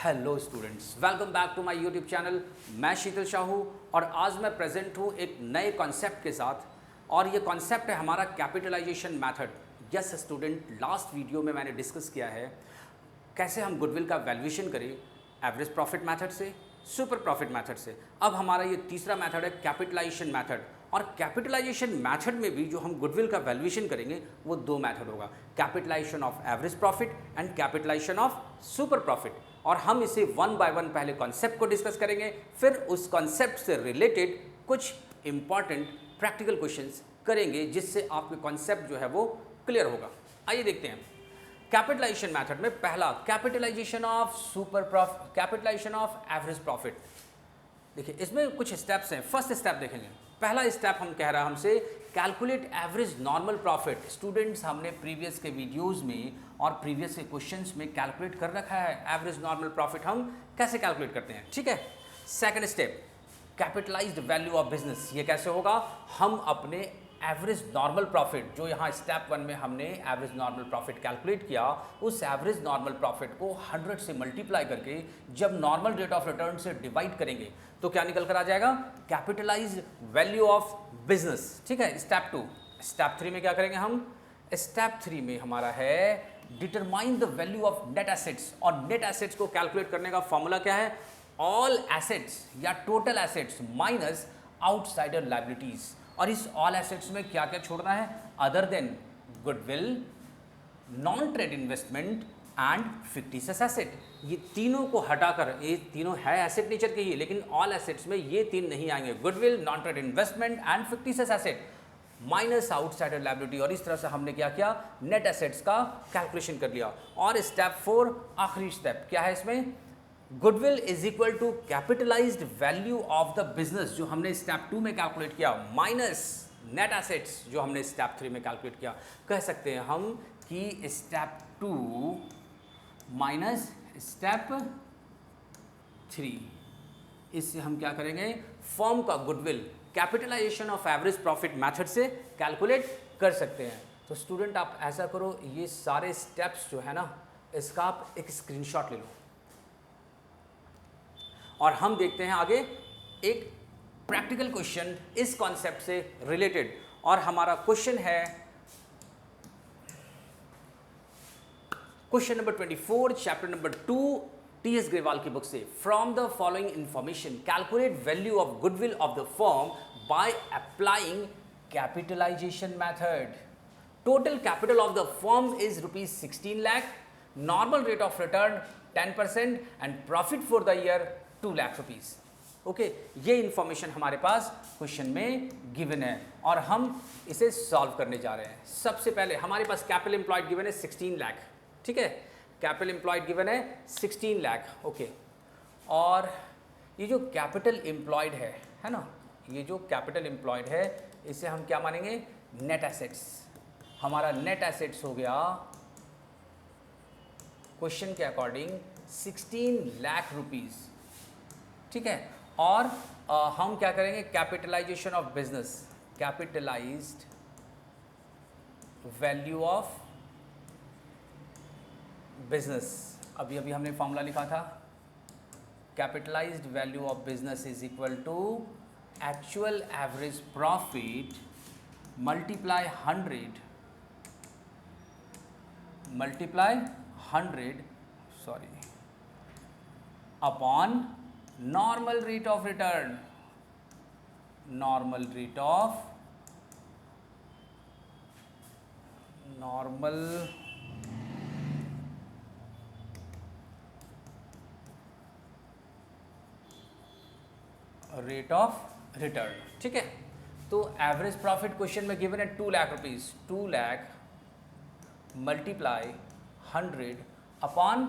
Hello students, welcome back to my YouTube channel. मैं शीतल शाहू और आज मैं प्रेजेंट हूँ एक नए कॉन्सेप्ट के साथ और ये कॉन्सेप्ट है हमारा capitalization method. Yes student, last video में मैंने डिस्कस किया है कैसे हम गुडविल का वैल्यूएशन करें एवरेज प्रॉफिट मेथड से, सुपर प्रॉफिट मेथड से। अब हमारा ये तीसरा मेथड है कैपिटलाइजेशन मेथड और कैपिटलाइजेशन मेथड में भी जो हम गुडविल का वैल्यूएशन करेंगे वो दो मेथड होगा, capitalization of average profit and capitalization of super profit. और हम इसे वन बाय वन पहले कॉन्सेप्ट को डिस्कस करेंगे, फिर उस कॉन्सेप्ट से रिलेटेड कुछ इंपॉर्टेंट प्रैक्टिकल क्वेश्चंस करेंगे जिससे आपके कॉन्सेप्ट जो है वो क्लियर होगा। आइए देखते हैं कैपिटलाइजेशन मेथड में पहला capitalization of super profit, capitalization of average profit. देखिए इसमें कुछ स्टेप्स हैं। फर्स्ट स्टेप देखेंगे, पहला स्टेप हम कह रहा है हमसे calculate average normal profit. Students हमने प्रीवियस के वीडियोस में और प्रीवियस के क्वेश्चंस में कैलकुलेट कर रखा है एवरेज नॉर्मल प्रॉफिट हम कैसे कैलकुलेट करते हैं, ठीक है। Second step capitalised value of business. ये कैसे होगा, हम अपने एवरेज नॉर्मल प्रॉफिट जो यहाँ स्टेप वन में हमने एवरेज नॉर्मल प्रॉफिट कैलकुलेट किया, उस एवरेज नॉर्मल प्रॉफिट को 100 से मल्टीप्लाई करके जब नॉर्मल रेट ऑफ रिटर्न से डिवाइड करेंगे तो क्या निकल कर आ जाएगा, कैपिटलाइज्ड वैल्यू ऑफ बिजनेस, ठीक है। Step to. स्टेप थ्री में क्या करेंगे हम, स्टेप थ्री में हमारा है determine the value of net assets. और नेट एसेट्स को कैलकुलेट करने का फॉर्मूला क्या है, ऑल एसेट्स या total assets minus outsider liabilities. और इस ऑल एसेट्स में क्या क्या छोड़ना है, other than goodwill, non trade investment and fictitious asset. ये तीनों को हटाकर, ये तीनों है एसेट नेचर के ही, लेकिन ऑल एसेट्स में ये तीन नहीं आएंगे, goodwill, non trade investment and fictitious asset minus outsider liability. और इस तरह से हमने क्या किया, नेट एसेट्स का कैलकुलेशन कर लिया। और स्टेप फोर, आखिरी स्टेप क्या है इसमें, goodwill is equal to capitalized value of the business जो हमने स्टेप टू में कैलकुलेट किया माइनस नेट एसेट्स जो हमने स्टेप थ्री में कैलकुलेट किया। कह सकते हैं हम कि step two minus step three, इससे हम क्या करेंगे, फर्म का goodwill capitalization of average profit method से कैलकुलेट कर सकते हैं। तो स्टूडेंट आप ऐसा करो, ये सारे स्टेप्स जो है ना इसका आप एक स्क्रीनशॉट ले लो और हम देखते हैं आगे एक प्रैक्टिकल क्वेश्चन इस कॉन्सेप्ट से रिलेटेड। और हमारा क्वेश्चन है question number 24 chapter number 2 T. ग्रेवाल की बुक से। From the following information calculate value of goodwill of the firm by applying capitalization method. Total capital of the firm is ₹16 lakh, normal rate of return 10% and profit for the year ₹2 lakh. Okay, ये information हमारे पास question में given है और हम इसे solve करने जा रहे हैं। सबसे पहले हमारे पास कैपिटल एम्प्लॉयड गिवन है 16 लाख, ठीक है। कैपिटल एम्प्लॉयड गिवन है 16 लाख, ओके। और ये जो कैपिटल एम्प्लॉयड है ना, ये जो कैपिटल एम्प्लॉयड है इसे हम क्या मानेंगे, नेट एसेट्स। हमारा नेट एसेट्स हो गया क्वेश्चन के अकॉर्डिंग 16 लाख रुपीस, ठीक है। और हम क्या करेंगे, capitalization of business, capitalized value of business. अभी अभी हमने फॉर्मूला लिखा था, capitalized value of business is equal to actual average profit multiply 100 upon normal rate of return, normal rate of return, ठीक है। तो एवरेज प्रॉफिट क्वेश्चन में given है 2 lakh rupees, 2 lakh multiply 100 upon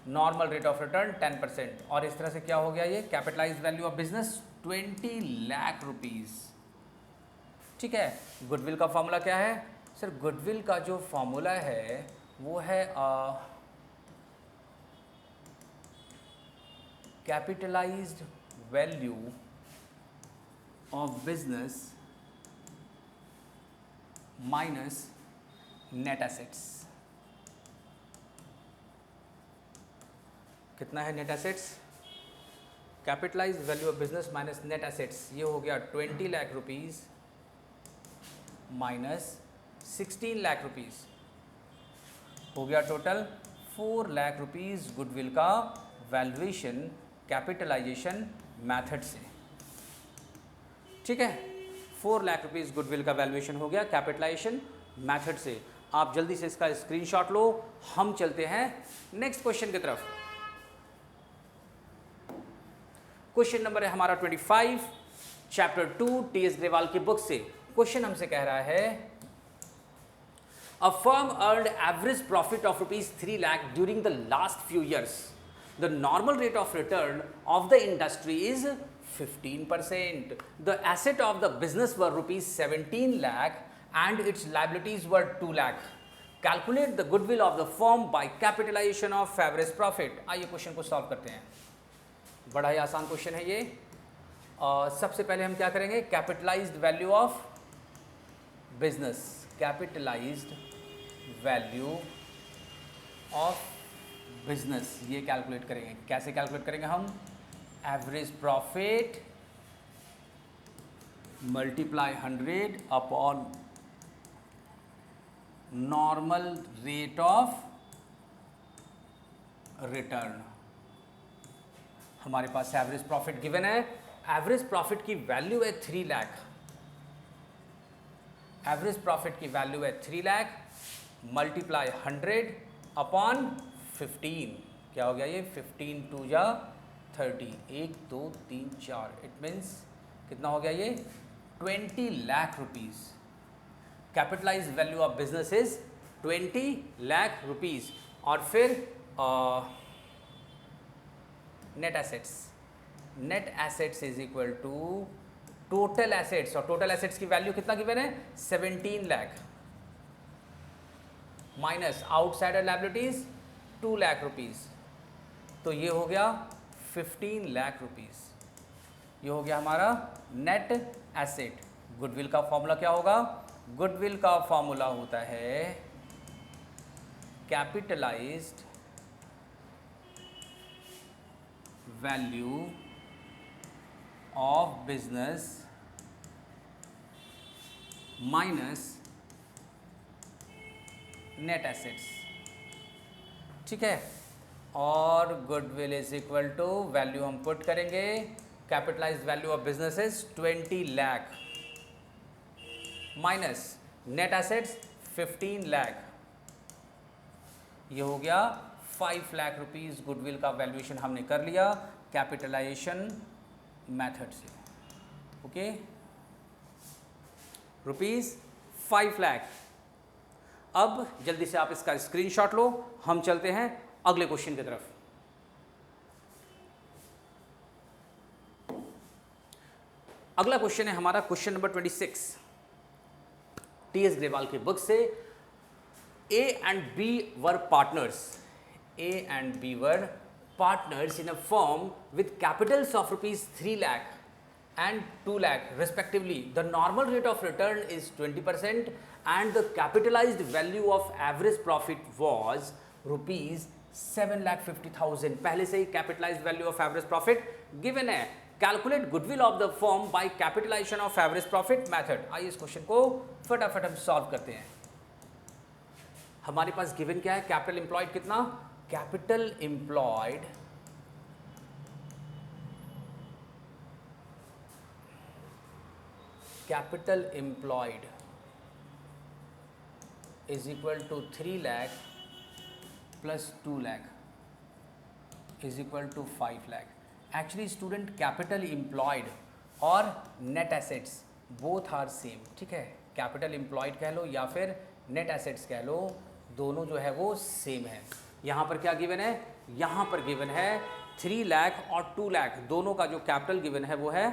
normal rate of return 10%। और इस तरह से क्या हो गया, ये capitalized value of business 20 lakh rupees, ठीक है। गुडविल का फॉर्मूला क्या है सर, गुडविल का जो फॉर्मूला है वो है capitalized value of business minus net assets. कितना है net assets, capitalised value of business minus net assets, ये हो गया 20 lakh rupees minus 16 lakh rupees, हो गया टोटल 4 लाख रुपीज़ गुडविल का वैल्यूएशन कैपिटलाइजेशन मेथड से। ठीक है, 4 लाख रुपीज़ गुडविल का वैल्यूएशन हो गया कैपिटलाइजेशन मेथड से। आप जल्दी से इसका स्क्रीनशॉट लो, हम चलते हैं नेक्स्ट क्वेश्चन की तरफ। क्वेश्चन नंबर है हमारा 25, चैप्टर 2 टी.एस. ग्रेवाल की बुक से। क्वेश्चन हमसे कह रहा है a firm earned average profit of ₹3 lakh during the last few years. The normal rate of return of the industry is 15%. The asset of the business were ₹17 lakh and its liabilities were 2 lakh. Calculate the goodwill of the firm by capitalization of average profit. आइए question को solve करते हैं। बड़ा ही आसान question है ये। सबसे पहले हम क्या करेंगे, capitalized value of business, capitalized value of business ये कैलकुलेट करेंगे। कैसे कैलकुलेट करेंगे हम, average profit multiply 100 upon normal rate of return. हमारे पास एवरेज प्रॉफिट गिवन है, एवरेज प्रॉफिट की वैल्यू है 3 लाख, एवरेज प्रॉफिट की वैल्यू है 3 लाख मल्टीप्लाई 100 अपॉन 15, क्या हो गया ये 15 2 जा 30, 1 2 3 4, इट मीन्स कितना हो गया ये 20 lakh rupees. Capitalized value of business is 20 lakh rupees. और फिर net assets, net assets is equal to total assets, और टोटल एसेट्स की वैल्यू कितना गिवन है 17 lakh minus outsider liabilities 2 lakh rupees, तो ये हो गया 15 लाख रुपीज़। ये हो गया हमारा नेट एसेट। गुडविल का फॉर्मूला क्या होगा, गुडविल का फॉर्मूला होता है capitalized value of business minus net assets. ठीक है, और goodwill is equal to value हम पुट करेंगे, capitalized value of business is 20 lakh minus net assets 15 lakh, ये हो गया 5 लाख रुपीज़ गुडविल का वैल्यूएशन हमने कर लिया कैपिटलाइजेशन मेथड से। ओके, ₹5 लाख। अब जल्दी से आप इसका स्क्रीनशॉट लो, हम चलते हैं अगले क्वेश्चन की तरफ। अगला क्वेश्चन है हमारा क्वेश्चन नंबर 26 टी.एस. ग्रेवाल की बुक से। A and B were partners. A and B were partners in a firm with capitals of ₹3 lakh and 2 lakh respectively. The normal rate of return is 20% and the capitalized value of average profit was ₹7,50,000. पहले से ही capitalized value of average profit given है। Calculate goodwill of the firm by capitalization of average profit method. आइए इस question को फटाफट हम solve करते हैं। हमारे पास गिवन क्या है, कैपिटल एम्प्लॉयड कितना, capital employed is equal to 3 lakh plus 2 lakh is equal to 5 lakh. Actually student capital employed और net assets both are same. ठीक है, कैपिटल एम्प्लॉयड कह लो या फिर नेट एसेट्स कह लो, दोनों जो है वो सेम है। यहाँ पर क्या गिवन है, यहाँ पर गिवन है 3 लाख और 2 लाख, दोनों का जो कैपिटल गिवन है वो है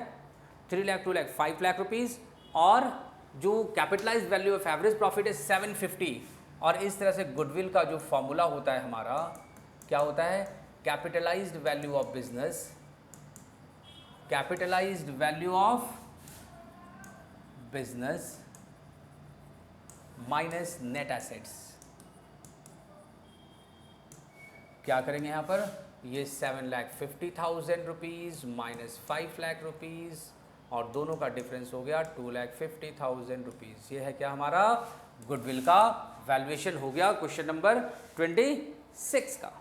3 लाख 2 लाख 5 लाख रुपीज़, और जो capitalised value of average profit है 750। और इस तरह से गुडविल का जो फॉर्मूला होता है हमारा क्या होता है, capitalized value of business, capitalized value of business minus net assets. क्या करेंगे यहाँ पर, ये 7,50,000 रुपीज़ माइनस 5 लाख रुपीज़ और दोनों का डिफरेंस हो गया 2,50,000 रुपीज़। ये है क्या हमारा गुडविल का वैल्यूएशन हो गया क्वेश्चन नंबर 26 का।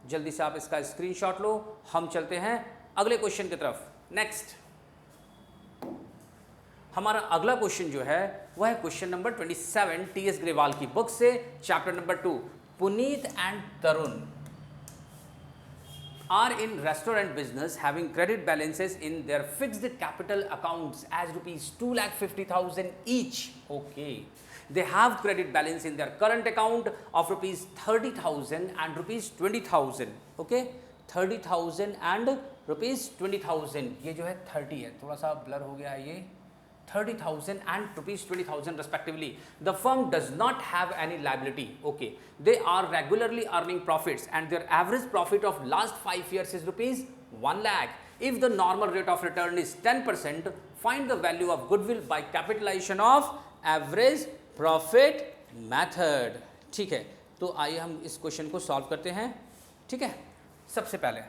जल्दी से आप इसका स्क्रीनशॉट लो, हम चलते हैं अगले क्वेश्चन की तरफ। नेक्स्ट हमारा अगला क्वेश्चन जो है वह है क्वेश्चन नंबर 27 टी.एस. ग्रेवाल की बुक से, chapter number 2। Puneet and Tarun are in restaurant business having credit balances in their fixed capital accounts as rupees 2,50,000 each. Okay, they have credit balance in their current account of rupees 30,000 and rupees 20,000. Okay, 30,000 and rupees 20,000. ये जो है 30 है, थोड़ा सा blur हो गया है ये, 30,000 and rupees 20,000 respectively. The firm does not have any liability. Okay, they are regularly earning profits and their average profit of last 5 years is rupees 1 lakh. If the normal rate of return is 10%, find the value of goodwill by capitalization of average profit method. ठीक है, तो आइए हम इस question को solve करते हैं। ठीक है, सबसे पहले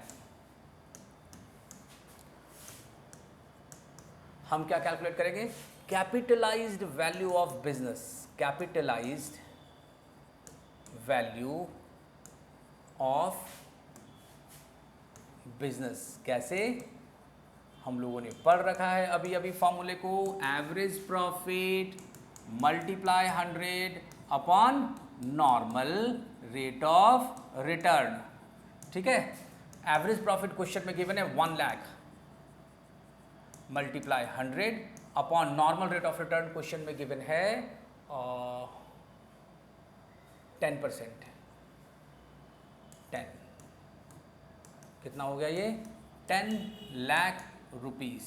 हम क्या कैलकुलेट करेंगे, capitalized value of business. Capitalized value of business कैसे, हम लोगों ने पढ़ रखा है अभी अभी फॉर्मूले को, average profit multiply 100 upon normal rate of return. ठीक है, एवरेज प्रॉफिट क्वेश्चन में गिवन है 1 lakh multiply 100 upon normal rate of return question में गिवन है 10%। 10 कितना हो गया ये, 10 लाख रुपीस।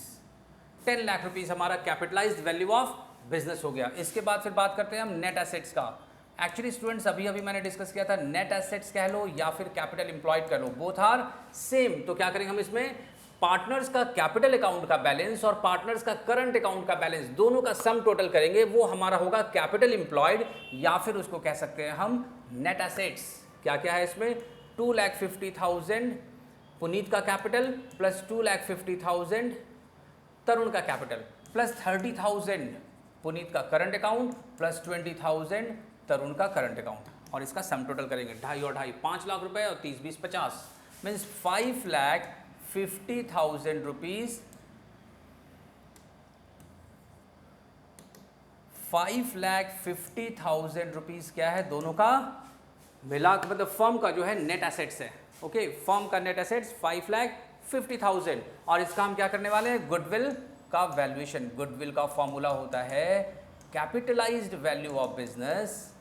10 लाख रुपीस हमारा कैपिटलाइज्ड वैल्यू ऑफ बिजनेस हो गया। इसके बाद फिर बात करते हैं हम नेट एसेट्स का। एक्चुअली स्टूडेंट्स अभी अभी मैंने डिस्कस किया था, नेट एसेट्स कह लो या फिर कैपिटल एम्प्लॉयड कह लो, बोथ आर सेम। तो क्या करेंगे हम इसमें, पार्टनर्स का कैपिटल अकाउंट का बैलेंस और पार्टनर्स का करंट अकाउंट का बैलेंस दोनों का सम टोटल करेंगे, वो हमारा होगा कैपिटल एम्प्लॉयड या फिर उसको कह सकते हैं हम नेट एसेट्स। क्या क्या है इसमें, 2,50,000 पुनीत का कैपिटल प्लस 2,50,000 तरुण का कैपिटल प्लस 30,000 पुनीत का करंट अकाउंट प्लस 20,000 तरुण का करंट अकाउंट, और इसका सम टोटल करेंगे 2.5 और 2.5 5 लाख रुपए और 30 20 50 मीन्स 5,50,000 रुपीज। 5,50,000 रुपीज क्या है, दोनों का मिला मतलब फर्म का जो है नेट एसेट्स है। ओके, फर्म का नेट एसेट्स 5,50,000 और इसका हम क्या करने वाले हैं, गुडविल का वैल्यूएशन। गुडविल का फॉर्मूला होता है capitalized value of business,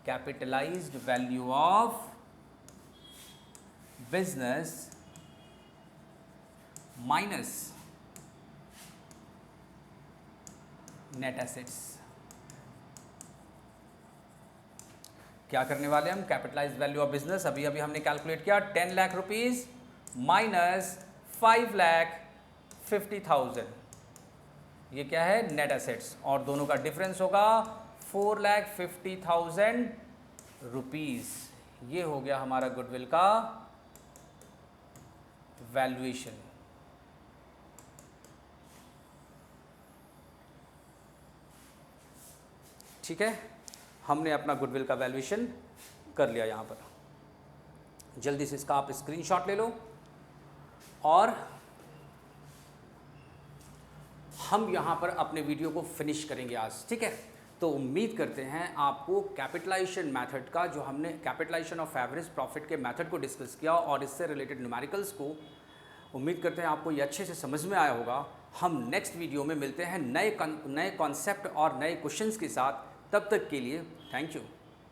capitalized value of business minus net assets. क्या करने वाले हम, कैपिटलाइज्ड वैल्यू ऑफ बिजनेस अभी अभी हमने कैलकुलेट किया 10 लाख रुपीज माइनस 5,50,000, ये क्या है नेट एसेट्स, और दोनों का डिफरेंस होगा 4,50,000 रुपीज। ये हो गया हमारा गुडविल का वैल्यूएशन। ठीक है, हमने अपना गुडविल का वैल्यूएशन कर लिया। यहाँ पर जल्दी से इसका आप स्क्रीनशॉट ले लो और हम यहाँ पर अपने वीडियो को फिनिश करेंगे आज। ठीक है, तो उम्मीद करते हैं आपको कैपिटलाइजेशन मेथड का, जो हमने कैपिटलाइजेशन ऑफ एवरेज प्रॉफिट के मेथड को डिस्कस किया और इससे रिलेटेड न्यूमेरिकल्स को, उम्मीद करते हैं आपको ये अच्छे से समझ में आया होगा। हम नेक्स्ट वीडियो में मिलते हैं नए कॉन्सेप्ट और नए क्वेश्चंस के साथ। तब तक के लिए थैंक यू।